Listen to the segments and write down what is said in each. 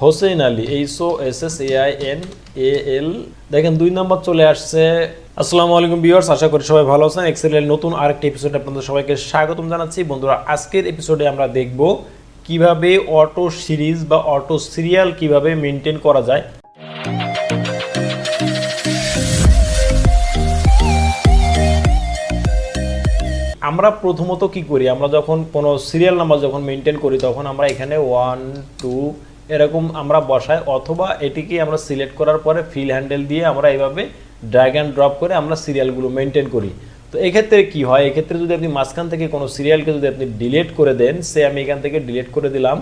Hossain Ali, HOSSAINAL। দেখেন 2 নম্বর চলে আসছে। আসসালামু আলাইকুম ভিউয়ার্স, আশা করি সবাই ভালো আছেন। এক্সেলের নতুন আরেকটি এপিসোডে আপনাদের সবাইকে স্বাগতম জানাচ্ছি। বন্ধুরা, আজকের এপিসোডে আমরা দেখব কিভাবে অটো সিরিজ বা অটো সিরিয়াল কিভাবে মেনটেন করা যায়। আমরা প্রথমত কি করি, আমরা যখন কোনো সিরিয়াল নাম্বার যখন মেনটেন করি তখন আমরা এখানে 1 2 এরকম আমরা বসাই, অথবা এটিকে আমরা সিলেক্ট করার পরে ফিল হ্যান্ডেল দিয়ে আমরা এইভাবে ড্র্যাগ অ্যান্ড ড্রপ করে আমরা সিরিয়ালগুলো মেনটেন করি। তো এক্ষেত্রে কি হয়, এক্ষেত্রে যদি আপনি মাঝখান থেকে কোনো সিরিয়ালকে যদি আপনি ডিলিট করে দেন, সে আমি এখান থেকে ডিলিট করে দিলাম,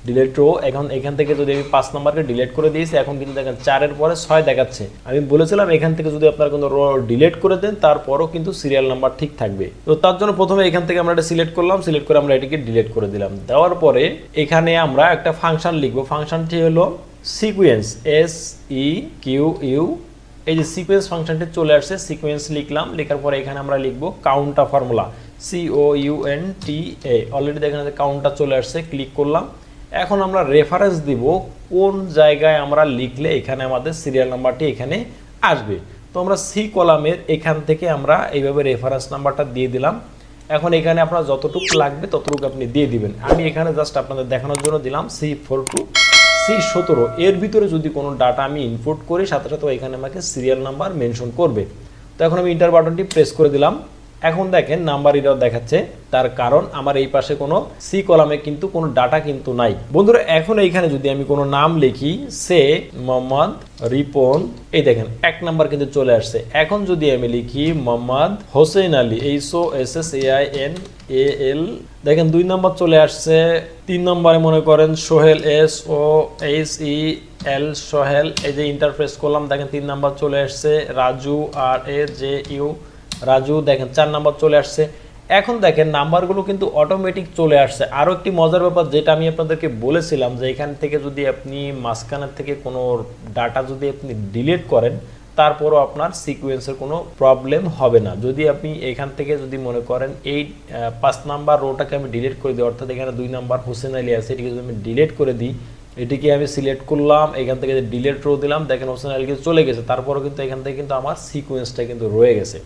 ডিলিট রো। এখন এখান থেকে যদি আমি 5 নাম্বারকে ডিলিট করে দিয়েছি, এখন কিন্তু দেখেন 4-এর পরে 6 দেখাচ্ছে। আমি বলেছিলাম এখান থেকে যদি আপনার কোনো রো ডিলিট করে দেন তারপরও কিন্তু সিরিয়াল নাম্বার ঠিক থাকবে। তো তার জন্য প্রথমে এখান থেকে আমরা এটা সিলেক্ট করলাম, সিলেক্ট করে আমরা এটিকে ডিলিট করে দিলাম। দেওয়ার পরে এখানে আমরা একটা ফাংশন লিখব। ফাংশনটি হলো সিকোয়েন্স, SEQU। এই যে সিকোয়েন্স ফাংশনটি চলে আসছে, সিকোয়েন্স লিখলাম। লেখার পরে এখানে আমরা লিখব কাউন্টা ফর্মুলা, COUNTA। অলরেডি দেখেন কাউন্টটা চলে আসছে, ক্লিক করলাম। এখন আমরা রেফারেন্স দিব কোন জায়গায় আমরা লিখলে এখানে আমাদের সিরিয়াল নাম্বারটি এখানে আসবে। তো আমরা সি কলামের এখান থেকে আমরা এইভাবে রেফারেন্স নাম্বারটা দিয়ে দিলাম। এখন এখানে আপনার যতটুকু লাগবে ততটুকু আপনি দিয়ে দিবেন। আমি এখানে জাস্ট আপনাদের দেখানোর জন্য দিলাম C42 C17। এর ভিতরে যদি কোনো ডাটা আমি ইনপুট করি সাথে সাথে এখানে আমাকে সিরিয়াল নাম্বার মেনশন করবে। তো এখন আমি ইন্টার বাটনটি প্রেস করে দিলাম। এখন দেখেন নাম্বার এরাও দেখাচ্ছে, তার কারণ আমার এই পাশে কোনো সি কলামে কিন্তু কোনো ডাটা কিন্তু নাই। বন্ধুরা, এখন এইখানে যদি আমি কোনো নাম লিখি, সে মোহাম্মদ রিপন, এই দেখেন 1 নাম্বার কিন্তু চলে আসছে। এখন যদি আমি লিখি মোহাম্মদ হোসেন আলী, HOSSAINAL, দেখেন 2 নাম্বার চলে আসছে। 3 নম্বরে মনে করেন সোহেল, SOHEL, সোহেল। এই যে ইন্টারপ্রেস করলাম, দেখেন 3 নাম্বার চলে আসছে। রাজু, RAJU, রাজু, দেখেন 4 নাম্বার চলে আসছে। এখন দেখেন নাম্বারগুলো কিন্তু অটোমেটিক চলে আসছে। আরও একটি মজার ব্যাপার যেটা আমি আপনাদেরকে বলেছিলাম, যে এখান থেকে যদি আপনি মাঝখানের থেকে কোনো ডাটা যদি আপনি ডিলিট করেন তারপরও আপনার সিকোয়েন্সের কোনো প্রবলেম হবে না। যদি আপনি এখান থেকে যদি মনে করেন এই 5 নাম্বার রোটাকে আমি ডিলিট করে দিই, অর্থাৎ এখানে 2 নাম্বার হোসেন আলী আছে, এটিকে যদি আমি ডিলিট করে দিই, এটিকে আমি সিলেক্ট করলাম, এখান থেকে ডিলিট রো দিলাম, দেখেন হোসেন আলী চলে গেছে, তারপরও কিন্তু এখান থেকে কিন্তু আমার সিকোয়েন্সটা কিন্তু রয়ে গেছে।